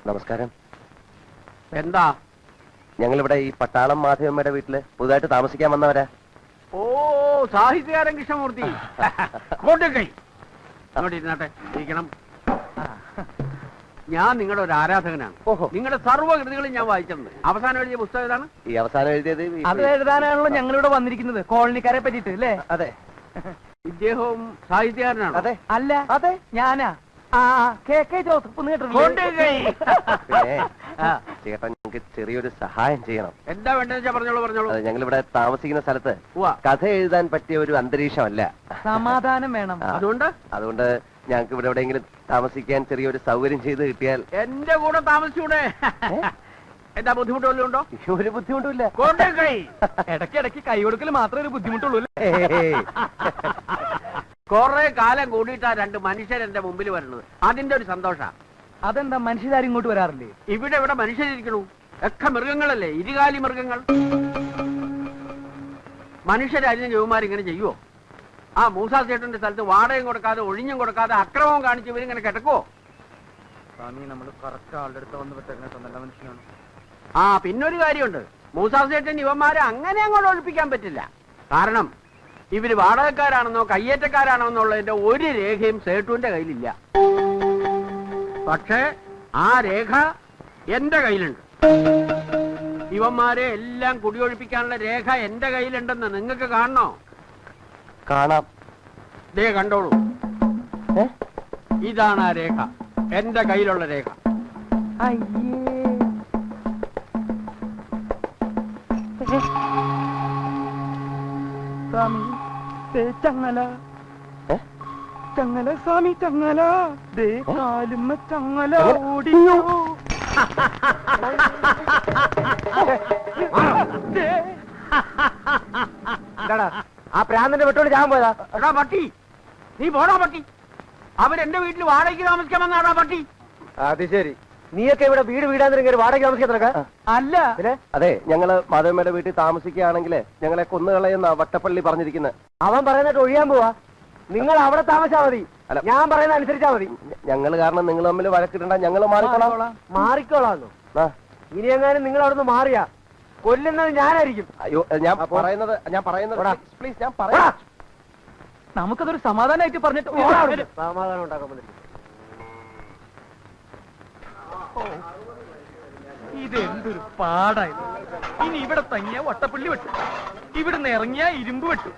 നമസ്കാരം. എന്താ? ഞങ്ങളിവിടെ ഈ പട്ടാളം മാധവമ്മയുടെ വീട്ടില് പുതുതായിട്ട് താമസിക്കാൻ വന്നവരാ. ഓ, സാഹിത്യകാരൻ കൃഷ്ണമൂർത്തി. ഇരുന്നാട്ടെ, ഇരിക്കണം. ഞാൻ നിങ്ങളുടെ ഒരു ആരാധകനാണ്. നിങ്ങളുടെ സർവ്വകൃതികളും ഞാൻ വായിച്ചിട്ടുണ്ട്. അവസാനം എഴുതിയ പുസ്തകം ഏതാണ്? ഈ അവസാനം എഴുതിയത് അത് എഴുതാനാണല്ലോ ഞങ്ങളിവിടെ വന്നിരിക്കുന്നത്, കോളനിക്കാരെ പറ്റിട്ട് അല്ലേ? അതെ. ഇദ്ദേഹവും സാഹിത്യകാരനാണ്. അതെ. അല്ല, അതെ, ഞാനാ. KK ജോസഫ് ചേട്ടാ, ഞങ്ങൾക്ക് ചെറിയൊരു സഹായം ചെയ്യണം. എന്താ വേണ്ടത്? പറഞ്ഞോളൂ. ഞങ്ങളിവിടെ താമസിക്കുന്ന സ്ഥലത്ത് കഥ എഴുതാൻ പറ്റിയ ഒരു അന്തരീക്ഷമല്ല. സമാധാനം വേണം. അതുകൊണ്ട് ഞങ്ങൾക്ക് ഇവിടെ എവിടെയെങ്കിലും താമസിക്കാൻ ചെറിയൊരു സൗകര്യം ചെയ്ത് കിട്ടിയാൽ. എന്റെ കൂടെ താമസിച്ചൂടെ? എന്താ ബുദ്ധിമുട്ട് വല്ലതും ഉണ്ടോ? ഒരു ബുദ്ധിമുട്ടില്ല. ഇടയ്ക്കിടയ്ക്ക് കൈ കൊടുക്കൽ മാത്രമേ ഒരു ബുദ്ധിമുട്ടുള്ളൂ. കൊറേ കാലം കൂടിയിട്ടാ രണ്ട് മനുഷ്യർ എന്റെ മുമ്പിൽ വരുന്നത്. അതിന്റെ ഒരു സന്തോഷ. അതെന്താ, മനുഷ്യരാരും ഇങ്ങോട്ട് വരാറില്ലേ? ഇവിടെ മനുഷ്യരിക്കണു. ഒക്കെ മൃഗങ്ങളല്ലേ, ഇരുകാലി മൃഗങ്ങൾ. മനുഷ്യരാജ്യം ജവന്മാരിങ്ങനെ ചെയ്യുവോ? ആ മൂസാ ചേട്ടന്റെ സ്ഥലത്ത് വാടകയും കൊടുക്കാതെ ഒഴിഞ്ഞും കൊടുക്കാതെ അക്രമവും കാണിച്ച് ഇവരിങ്ങനെ കിടക്കുവോ? ആ, പിന്നൊരു കാര്യമുണ്ട്. മൂസാ ചേട്ടൻ ഇവന്മാരെ അങ്ങനെ അങ്ങോട്ട് ഒഴിപ്പിക്കാൻ പറ്റില്ല. കാരണം ഇവര് വാടകക്കാരാണെന്നോ കയ്യേറ്റക്കാരാണോ എന്നുള്ളതിന്റെ ഒരു രേഖയും സേട്ടുവിന്റെ കയ്യിലില്ല. പക്ഷേ ആ രേഖ എന്റെ കയ്യിലുണ്ട്. ഇവന്മാരെ എല്ലാം കുടിയൊഴിപ്പിക്കാനുള്ള രേഖ എന്റെ കയ്യിലുണ്ടെന്ന് നിങ്ങൾക്ക് കാണണോ? കാണാം. ദേ കണ്ടോളൂ. ഇതാണ് ആ രേഖ, എന്റെ കയ്യിലുള്ള രേഖ. സ്വാമി ചങ്ങല, ചങ്ങല സ്വാമി, ചങ്ങല ദേ കാലുമ്മ ചങ്ങല ഓടിയോ. ആ പ്രാന്തന്റെ വെട്ടോട് ഞാൻ പോയതാ. എടാ പട്ടി, നീ പോടാ പട്ടി. അവരെന്റെ വീട്ടിൽ വാടകയ്ക്ക് താമസിക്കാൻ വന്നാടാ പട്ടി. അത് ശരി. നീയൊക്കെ ഇവിടെ വീടാൻ വാടക താമസിക്കാൻ? അല്ല, അതെ, ഞങ്ങള് മാധവമ്മയുടെ വീട്ടിൽ താമസിക്കുകയാണെങ്കിൽ ഞങ്ങളെ കൊന്നുകളയെന്ന വട്ടപ്പള്ളി പറഞ്ഞിരിക്കുന്നത്. അവൻ പറയുന്നിട്ട് ഒഴിയാൻ പോവാ. നിങ്ങൾ അവിടെ താമസിച്ചാ മതി, ഞാൻ പറയുന്ന അനുസരിച്ചാ മതി. ഞങ്ങൾ കാരണം നിങ്ങൾ തമ്മിൽ വഴക്കിടണ്ട, ഞങ്ങൾ മാറിക്കോളാന്നോ? ഇനി എങ്ങാനും നിങ്ങൾ അവിടുന്ന് മാറിയാ കൊല്ലുന്നത് ഞാനായിരിക്കും. അയ്യോ, ഞാൻ പറയുന്നത് പ്ലീസ്, ഞാൻ പറയാം. നമുക്കതൊരു സമാധാനമായിട്ട് പറഞ്ഞിട്ട് സമാധാനം ഉണ്ടാക്കാൻ. ഇതെന്തൊരു പാടായത്. ഇനി ഇവിടെ തങ്ങിയ വട്ടപ്പള്ളി വെട്ടു, ഇവിടുന്ന് ഇറങ്ങിയ ഇരുമ്പ് വെട്ടു.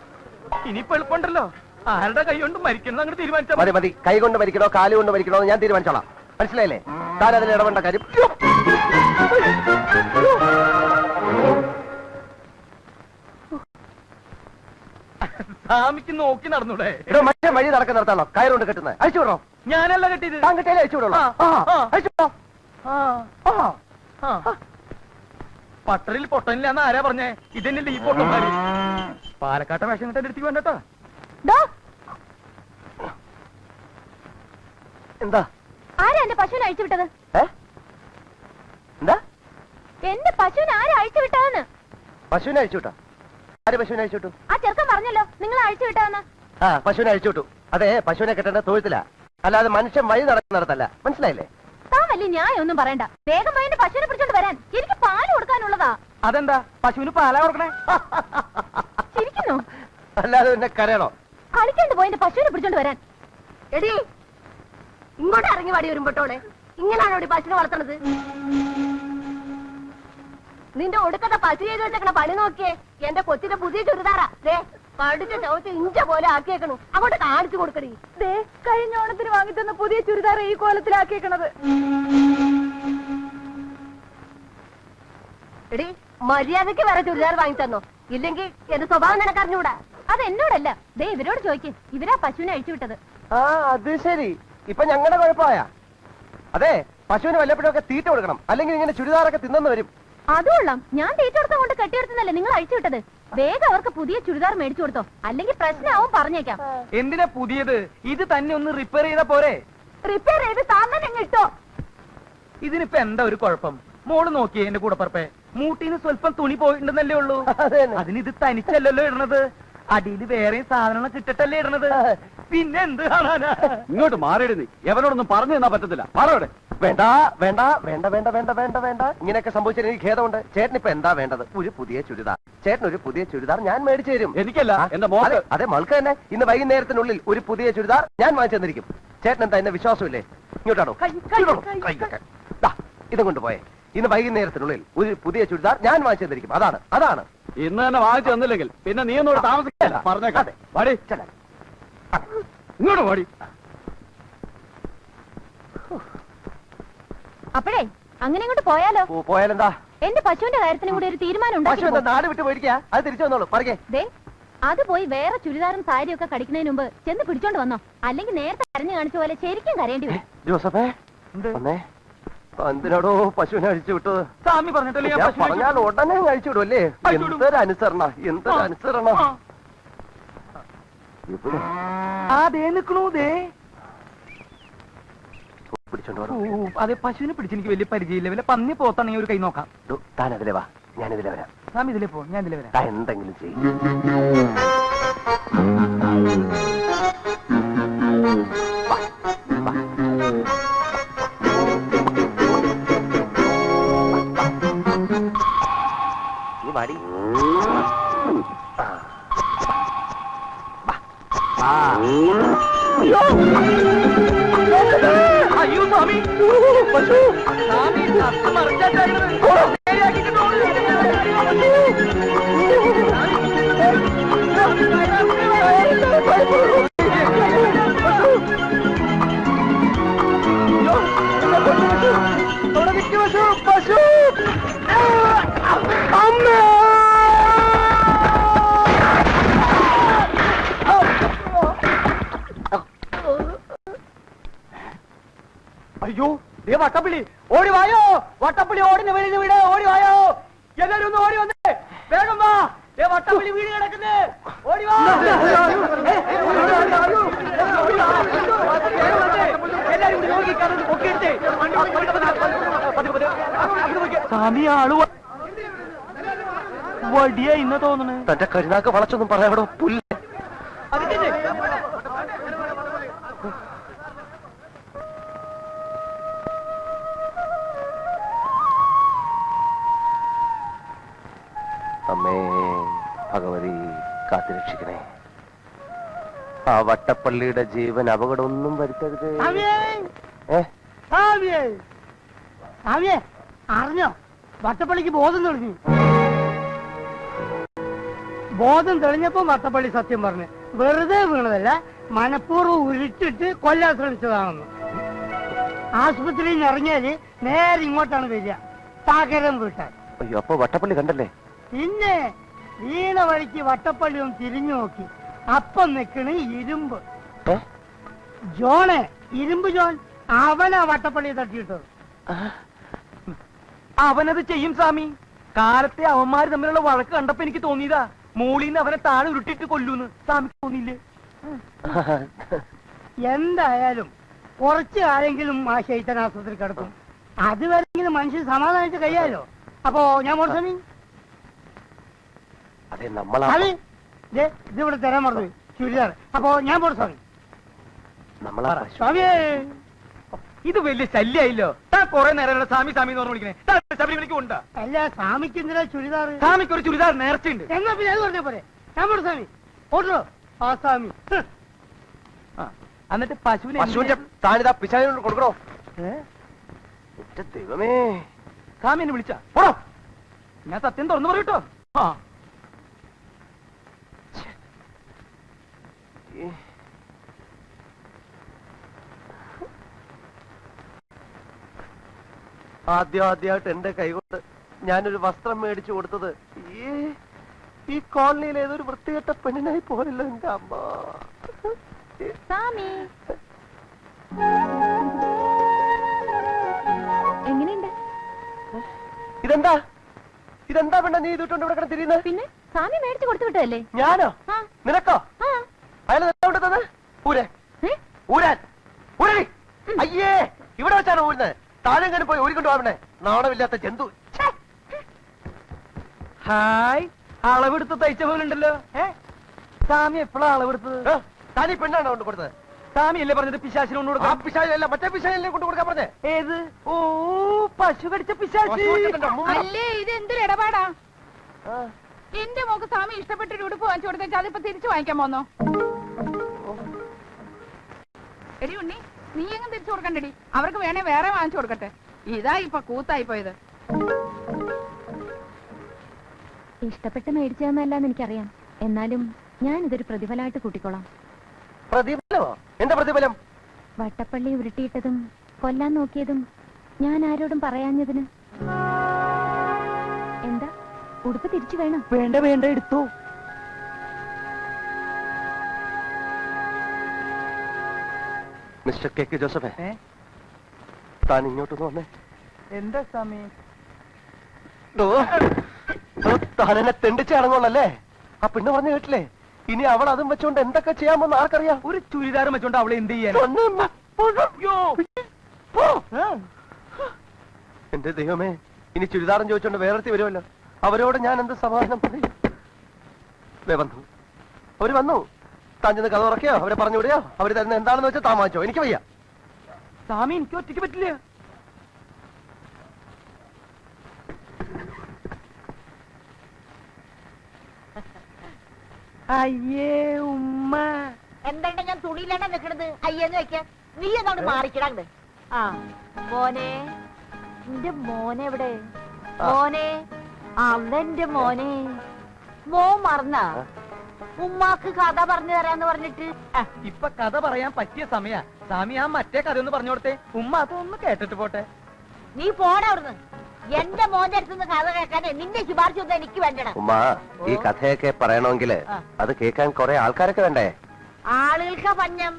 ഇനിയിപ്പോ എളുപ്പമുണ്ടല്ലോ, ആരുടെ കൈ കൊണ്ട് മരിക്കണം അങ്ങോട്ട് തീരുമാനിച്ചാൽ മതി. കൈ കൊണ്ട് മരിക്കണോ കാല് കൊണ്ട് മരിക്കണോ ഞാൻ തീരുമാനിച്ചോളാം. മനസ്സിലായില്ലേ? താൻ അതിൽ ഇടപെടേണ്ട കാര്യം. സ്വാമിക്ക് നോക്കി നടന്നൂടെ? മറ്റേ വഴി നടക്കാൻ നിർത്താണോ കയറുകൊണ്ട് കെട്ടുന്നത്? അയച്ചു വിടണോ? ഞാനല്ല കെട്ടിയത്. താൻ കെട്ടിയാലേ അയച്ചു വിടണോ? പട്ടറിൽ പൊട്ടനില്ലാന്ന് ആരാ പറഞ്ഞേ? ഇതന്നെയല്ലേ ഈ പൊട്ടന്മാര്. പാലക്കാട്ടെ വേഷം കിട്ടാൻ എടുത്തേക്ക് വേണ്ടട്ടോ. എന്താ? ആരാ എന്റെ പശുവിനെ അഴിച്ചു വിട്ടത്? എന്താ? എന്റെ പശുവിനെ ആരാ അഴിച്ചു വിട്ടതെന്ന്? പശുവിനെ അഴിച്ചു വിട്ടോ? ആര് പശുവിനെ അഴിച്ചു വിട്ടു? ആ ചെറുക്കൻ പറഞ്ഞല്ലോ നിങ്ങൾ അഴിച്ചു വിട്ടതെന്ന്. പശുവിനെ അഴിച്ചു വിട്ടു. അതെ, പശുവിനെ കെട്ടേണ്ട തൊഴുത്തില്ല, അല്ലാതെ മനുഷ്യൻ വഴി നടക്കുന്നിടത്തല്ല. മനസ്സിലായില്ലേ? താൻ വലിയ ന്യായം ഒന്നും പറയണ്ട. വേഗം പോയി എന്റെ പശുവിനെ പിടിച്ചോണ്ട് വരാൻ. എനിക്ക് പാല് കൊടുക്കാനുള്ളതാ. അതെന്താ പശുവിന് പാലാ കൊടുക്കണേ? ചിരിക്കുന്നു. അല്ലാതെ പിന്നെ കരയണോ? കളിക്കാണ്ട് പോയി എന്റെ പശുവിനെ പിടിച്ചോണ്ട് വരാൻ. എടി, ഇങ്ങോട്ട് ഇറങ്ങി വാടി വരുമ്പോട്ടോളെ. ഇങ്ങനാണോ പശുവിനെ വളർത്തണത്? നിന്റെ ഒടുക്കത്തെ പശു ചെയ്ത് വെച്ചേക്കണ പണി നോക്കിയേ. എന്റെ കൊച്ചിന്റെ പുതിയ ചുരിദാറാ. കടിച്ച ചവിട്ട് ഇഞ്ച പോലെ ആക്കിയേക്കണു. അങ്ങോട്ട് കാണിച്ചു കൊടുക്കടി. കഴിഞ്ഞ ഓണത്തിന് വാങ്ങിത്തന്ന പുതിയ ചുരിദാർ ഈ കോലത്തിലാക്കിയേക്കണത്. എടി, മര്യാദക്ക് വേറെ ചുരിദാർ വാങ്ങിത്തന്നോ? ഇല്ലെങ്കിൽ എന്റെ സ്വഭാവം നിനക്കറിഞ്ഞൂടാ. അത് എന്നോടല്ല, ദേ ഇവരോട് ചോദിക്കേ. ഇവരാ പശുവിനെ അഴിച്ചു വിട്ടത്. അത് ശരി. ഇപ്പൊ ഞങ്ങളുടെ കുഴപ്പമായ? അതെ, പശുവിന് വല്ലപ്പോഴൊക്കെ തീറ്റ കൊടുക്കണം, അല്ലെങ്കിൽ ഇങ്ങനെ ചുരിദാറൊക്കെ തിന്നെന്ന് വരും. അതുകൊള്ളാം. ഞാൻ തീറ്റ കൊടുക്കാൻ കൊണ്ട് കെട്ടിയെടുത്തുന്നല്ലേ നിങ്ങൾ അഴിച്ചു വിട്ടത്. വേഗം അവർക്ക് പുതിയ ചുരിദാർ മേടിച്ചു കൊടുത്തോ, അല്ലെങ്കിൽ പ്രശ്നമാവും. പറഞ്ഞേക്കാം. എന്തിനാ പുതിയത്? ഇത് തന്നെ ഒന്ന് റിപ്പയർ ചെയ്താ പോരെ? റിപ്പയർ ചെയ്ത് താന്നെ കിട്ടോ. ഇതിനിപ്പോ എന്താ ഒരു കുഴപ്പം? മോള് നോക്കിയേ എന്റെ കൂടപ്പറപ്പേ, മൂട്ടീന്ന് സ്വല്പം തുണി പോയിട്ടുണ്ടെന്നല്ലേ ഉള്ളൂ. അതിന് ഇത് തനിച്ചല്ലല്ലോ ഇടണത്, അടിയിൽ വേറെ സാധനങ്ങൾ കിട്ടട്ടല്ലേ ഇടണത്. പിന്നെ എന്ത് കാണാനാ? ഇങ്ങോട്ട് മാറിയിടുന്നേ. എവനോടൊന്നും പറഞ്ഞു തന്നാ പറ്റത്തില്ല. മാറോടെ. വേണ്ട വേണ്ട വേണ്ട വേണ്ട വേണ്ട വേണ്ട വേണ്ട ഇങ്ങനെയൊക്കെ സംഭവിച്ചാൽ എനിക്ക് ഖേദമുണ്ട്. ചേട്ടൻ ഇപ്പൊ എന്താ വേണ്ടത്? ഒരു പുതിയ ചുരിദാർ. ചേട്ടൻ ഒരു പുതിയ ചുരിദാർ ഞാൻ മേടിച്ചു തരും. എനിക്കല്ല, എന്റെ മോൾക്ക്. അതെ മൾക്ക് തന്നെ. ഇന്ന് വൈകുന്നേരത്തിനുള്ളിൽ ഒരു പുതിയ ചുരിദാർ ഞാൻ വാങ്ങിച്ചു തന്നിരിക്കും. ചേട്ടൻ എന്താ എന്നെ വിശ്വാസമില്ലേ? ഇങ്ങോട്ടാണോ? ഇതും കൊണ്ടുപോയേ. ഇന്ന് വൈകുന്നേരത്തിനുള്ളിൽ ഒരു പുതിയ ചുരിദാർ ഞാൻ വാങ്ങിച്ചു തന്നിരിക്കും. അതാണ് അതാണ്. ഇന്ന് തന്നെ വാങ്ങിച്ചു തന്നില്ലെങ്കിൽ പിന്നെ നീ ഒന്നോട് താമസിക്കില്ല. പറഞ്ഞേക്കാതെ വാടി, ഇങ്ങോട്ട് വാടി. അപ്പോഴേ അങ്ങനെ ഇങ്ങോട്ട് പോയാലോ? പോയാലെന്താ? എന്റെ പശുവിന്റെ കാര്യത്തിനും കൂടി ഒരു തീരുമാനം പശു എന്താ നാട് വിട്ട് പോയിരിക്കാ? അത് തിരിച്ചു വന്നോളൂ. പറയേ ദേ അത് പോയി വേറെ ചുരിദാറും സാരിയും ഒക്കെ കടിക്കുന്നതിന് മുമ്പ് ചെന്ന് പിടിച്ചോണ്ട് വന്നോ. അല്ലെങ്കിൽ നേരത്തെ കരഞ്ഞു കാണിച്ച പോലെ ശരിക്കും കരയേണ്ടി വരും. ജോസഫേ വന്നേ. എന്തിനാടോ പശുവിനെ അഴിച്ചു വിട്ടത്? സ്വാമി പറഞ്ഞിട്ടല്ലേ ഞാൻ പറഞ്ഞാൽ ഉടനെ അഴിച്ചു വിടുമല്ലേ? എന്തൊരു അനുസരണ, എന്തൊരു അനുസരണ. അതേ നിക്കണു. ദേ പിടിച്ചോണ്ട് അതെ, പശുവിനെ പിടിച്ചെനിക്ക് വലിയ പരിചയമില്ല. വല്ല പന്നി പോത്താണെങ്കിൽ ഒരു കൈ നോക്കാം. താൻ അതിലെ വാ, ഞാനിതിലെ വരാം. സ്വാമി ഇതിലേ പോ, ഞാൻ ഇതിലേ വരാം. താൻ എന്തെങ്കിലും ചെയ്യും. നീ വാടി. അയ്യോ സ്വാമി, പശു സ്വാമി പശു അയ്യോ, ദേ വട്ടപ്പള്ളി ഓടി വായോ. വട്ടപ്പള്ളി ഓടിന് വെളിയിൽ വീട്. ഓടി വായോ എല്ലാരും. ഒന്ന് ഓടി വന്നേ, വേഗം വാ. ദേ വട്ടപ്പള്ളി വീട് കിടക്കുന്നേ. ഓടി വാ എല്ലാരും. സ്വാമി ആള് വടിയാ ഇന്ന് തോന്നണേ. തന്റെ കരുനാക്ക് വളച്ചൊന്നും പറയാടോ പുല്ല്. അമ്മേ ഭഗവതി കാത്തുരക്ഷിക്കണേ. ആ വട്ടപ്പള്ളിയുടെ ജീവൻ അപകടമൊന്നും വരുത്തരുത്. അറിഞ്ഞോ, വട്ടപ്പള്ളിക്ക് ബോധം തെളിഞ്ഞു. ബോധം തെളിഞ്ഞപ്പോ വട്ടപ്പള്ളി സത്യം പറഞ്ഞു. വെറുതെ വീണതല്ല, മനഃപൂർവ്വം ഉരുട്ടിട്ട് കൊല്ലാൻ ശ്രമിച്ചതാണെന്ന്. ആശുപത്രിയിൽ നിന്ന് ഇറങ്ങിയാല് നേരെ ഇങ്ങോട്ടാണ് വരിക, പകരം വീട്ടാൻ. അയ്യോ, അപ്പൊ വട്ടപ്പള്ളി കണ്ടല്ലേ? പിന്നെ വീണ വഴിക്ക് വട്ടപ്പള്ളി ഒന്ന് തിരിഞ്ഞു നോക്കി. അപ്പം നിക്കണ് ഇരുമ്പ് ജോണേ, ഇരുമ്പ് ജോൺ. അവനാ വട്ടപ്പള്ളിയെ തട്ടിയിട്ടത്. അവനത് ചെയ്യും സ്വാമി. കാലത്തെ അവന്മാര് തമ്മിലുള്ള വഴക്ക് കണ്ടപ്പോ എനിക്ക് തോന്നിയതാ മോളിന്ന് അവനെ താഴെ ഉരുട്ടിട്ട് കൊല്ലൂന്ന്. സ്വാമിക്ക് തോന്നിയില്ലേ? എന്തായാലും കുറച്ച് കാലെങ്കിലും ആ ശൈത്തൻ ആശുപത്രി കിടക്കും. അതുവരെങ്കിലും മനുഷ്യൻ സമാധാനിച്ച് കഴിയാലോ. അപ്പോ ഞാൻ പോണ സ്വാമി. അതെ, നമ്മളാ ഇതിവിടെ തരാൻ മറന്നു ചുരിദാർ. അപ്പോ ഞാൻ പോണ സ്വാമി. നമ്മളാ സ്വാമിയേ, ഇത് വലിയ ശല്യായില്ലോ. താൻ കുറെ നേരം സ്വാമി സ്വാമി എന്ന് പറഞ്ഞു വിളിക്കണേ. ശബരിമലയ്ക്ക് കൊണ്ടാ? അല്ല, സ്വാമിക്ക് എന്തിനാ ചുരിദാർ? സ്വാമിക്ക് ഒരു ചുരിദാർ നേർച്ചയുണ്ട്. എന്നാ പിന്നെ അത് പറഞ്ഞ പോരെ. ഞാൻ പോണ സ്വാമി. ഓട്ടോ ആ സ്വാമി. എന്നിട്ട് പശുവിന്റെ താനിതാ പിശാചിനോട് കൊടുക്കണോ? ദൈവമേ, സ്വാമി എന്നെ വിളിച്ചാ പോടോ. ഞാൻ സത്യം തുറന്നു പറയൂട്ടോ. ആദ്യമായിട്ട് എന്റെ കൈകൊണ്ട് ഞാനൊരു വസ്ത്രം മേടിച്ചു കൊടുത്തത് ഈ കോളനിയിൽ ഏതൊരു വൃത്തികെട്ട പെണ്ണിനായി പോയല്ലോ എന്റെ അമ്മ. എങ്ങനെയുണ്ട്? ഇതെന്താ ഇതെന്താ പെണ്ണ നീ ഇതിട്ടുണ്ട് ഇവിടെ തിരിയുന്നത്? പിന്നെ സ്വാമി മേടിച്ചു കൊടുത്തു വിട്ടതല്ലേ? ഞാനോ? നിനക്കോ? അയാൾ കൊണ്ടത് ഊരാൻ ഊരാൻ ഊരടി. അയ്യേ, ഇവിടെ വെച്ചാണ് ഊരുന്നത്. താഴെങ്ങനെ പോയി ഊരിക്കൊണ്ട് പോവണേ, നാണമില്ലാത്ത ജന്തു. ഹായ്, അളവെടുത്ത് തയ്ച്ച പോലെ ഉണ്ടല്ലോ. സ്വാമി എപ്പോഴാ അളവെടുത്തത്? താനീ പെണ്ണാണ് കൊണ്ട് കൊടുത്തത്. സ്വാമിയല്ലേ പറഞ്ഞത് പിശാചിനോട് ആ കൊടുക്കാം? പിശാചല്ല, മറ്റേ പിശാചിനെ കൊണ്ട് കൊടുക്കാൻ പറഞ്ഞേ. ഏത്? ഓ, പശു കടിച്ച പിശാചി. പശു കടിച്ചിട്ടുണ്ട്, അമ്മൂമ്മ. അല്ലേ ഇത് എന്തൊരു ഇടപാടാ? ആ. എന്റെ മോക്ക് സ്വാമി ഇഷ്ടപ്പെട്ടൊരു ഉടുപ്പ് വാങ്ങിച്ചു കൊടുത്തേച്ച് അതിപ്പോ തിരിച്ചു വാങ്ങിക്കാൻ പോന്നോ? എടി ഉണ്ണി, നീ എങ്ങും തിരിച്ചു കൊടുക്കണ്ടടി, അവർക്ക് വേണേ വേറെ വാങ്ങിച്ചു കൊടുക്കട്ടെ. ഇതാ ഇപ്പൊ കൂത്തായി പോയത്. ഇഷ്ടപ്പെട്ട് മേടിച്ചതെന്നല്ലാന്ന് എനിക്കറിയാം. എന്നാലും ഞാൻ ഇതൊരു പ്രതിഫലമായിട്ട് കൂട്ടിക്കോളാം. പ്രതിഫലമോ? എന്താ പ്രതിഫലം? വട്ടപ്പള്ളി ഉരുട്ടിയിട്ടതും കൊല്ലാൻ നോക്കിയതും ഞാൻ ആരോടും പറയാഞ്ഞതിന്. എന്താ, ഉടുപ്പ് തിരിച്ചു വേണം? വേണ്ട വേണ്ട, എടുത്തോ. മിസ്റ്റർ കെ കെ ജോസഫേ, ഏ? താൻ ഇങ്ങോട്ടൊന്ന് വന്നേ. എന്താ സ്വാമി? താൻ എന്നെ തെണ്ടിച്ച് ഇറങ്ങുള്ളല്ലേ? ആ പെണ്ണ് പറഞ്ഞു കേട്ടില്ലേ? ഇനി അവൾ അതും വെച്ചോണ്ട് എന്തൊക്കെ ചെയ്യാമെന്ന് ആർക്കറിയാം? ഒരു ചുരിദാറും വെച്ചോണ്ട് അവളെ എന്ത് ചെയ്യാൻ? എന്റെ ദൈവമേ, ഇനി ചുരിദാറും ചോദിച്ചോണ്ട് വേറെത്തി വരുമല്ലോ. അവരോട് ഞാൻ എന്ത് സമാധാനം പറയും? വന്നു, അവര് വന്നു. താൻ ചെന്ന് കഥ ഉറക്കിയോ, അവരെ പറഞ്ഞു വിടുകയോ, അവര് തരുന്ന എന്താണെന്ന് വെച്ചാൽ താൻ വാങ്ങിച്ചോ, എനിക്ക് വയ്യ. സ്വാമി, എനിക്ക് ഒറ്റയ്ക്ക് പറ്റില്ല. അയ്യേ ഉമ്മ. എന്താ ഞാൻ തുണിയിലാണ് നിൽക്കണത്? അയ്യെന്ന് വെക്കാൻ നീ എന്നോട് മാറിക്കിടാണ്ട്. ആ മോനെ, എന്റെ മോനെ എവിടെ? മോനെ, അവന്റെ മോനെ. മോൻ മറന്ന ഉമ്മാക്ക് കഥ പറഞ്ഞു തരാന്ന് പറഞ്ഞിട്ട്. ഇപ്പൊ കഥ പറയാൻ പറ്റിയ സമയ. സ്വാമി, ആ മറ്റേ കഥ ഒന്ന് പറഞ്ഞു കൊടുത്തേ. ഉമ്മ അതൊന്ന് കേട്ടിട്ട് പോട്ടെ. നീ പോടാ അവിടുന്ന്. എന്റെ മോന്റെ അടുത്തുനിന്ന് കഥ കേൾക്കാനേ നിന്റെ ശുപാർശ ഒന്നും എനിക്ക് വേണ്ടണം. ഉമ്മ, ഈ കഥയൊക്കെ പറയണമെങ്കിൽ അത് കേൾക്കാൻ കുറെ ആൾക്കാരൊക്കെ വേണ്ടേ? ആളുകൾക്ക് പഞ്ഞം.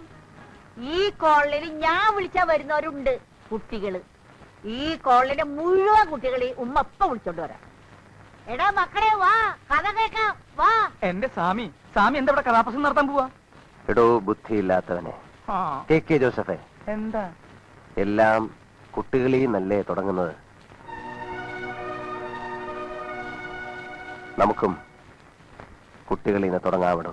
ഈ കോളനിയിൽ ഞാൻ വിളിച്ചാ വരുന്നവരുണ്ട്, കുട്ടികള്. ഈ കോളനിയുടെ മുഴുവൻ കുട്ടികളെ ഉമ്മ ഇപ്പ വിളിച്ചോണ്ട് വരാം. എടാ മക്കളെ, വാ കഥ കേൾക്കാം, വാ. എന്റെ സ്വാമി, സ്വാമി എന്താ ഇവിടെ കഥാപ്രസംഗം നടത്താൻ പോവാ? എടോ ബുദ്ധിയില്ലാത്തവനെ. കെ കെ ജോസഫേ, എന്താ? എല്ലാം കുട്ടികളിൽ നല്ലേ തുടങ്ങുന്നത്. നമുക്കും കുട്ടികളിൽ നിന്ന് തുടങ്ങാവിടോ.